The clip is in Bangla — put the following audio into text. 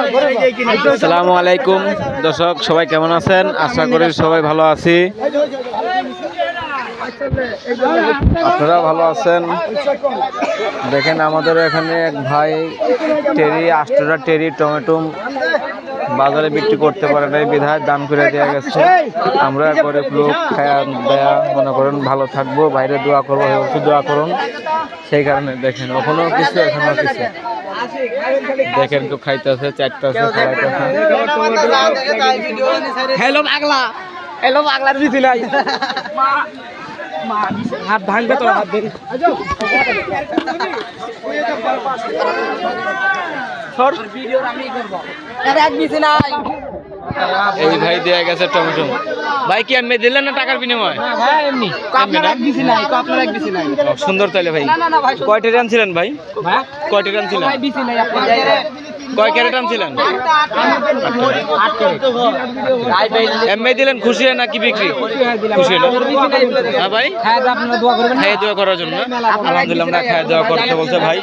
আসসালামু আলাইকুম দর্শক, সবাই কেমন আছেন? আশা করি সবাই ভালো আছি। আপনারা ভালো আছেন? দেখেন আমাদের এখানে এক ভাই টেরি 8টা টেরি টমেটো বাজারে বিক্রি করতে পারে নাই, বিধায় দান করে দেওয়া গেছে। আমরা গরিব লোক খায়া দেয়া মনে করেন ভালো থাকবো, বাইরে দোয়া করবো, দোয়া করুন। সেই কারণে দেখেন এখনো কিছু দেখেন তো খাইতেছে, চারটাছে, খাইতেছে। হ্যালো পাগলা, হ্যালো পাগলা দিছি নাই হাত ভাঙবে তোর হাত ধরে এই ভাই দেয়া গেছে টমেটো। ভাই কি এমনি দিলেন না টাকার বিনিময়? সুন্দর তাইলে ভাই। কয়টা রান ছিলেন ভাই? কয়টা রান ছিলেন? কয় ক্যারেট আনছিলেন? এমনি দিলেন খুশি হয় নাকি বিক্রি? খুশি হলো। হ্যাঁ ভাই, খাইয়ে দোয়া করার জন্য। আলহামদুলিল্লাহ, আমরা খাইয়ে দোয়া করতে বলছে ভাই।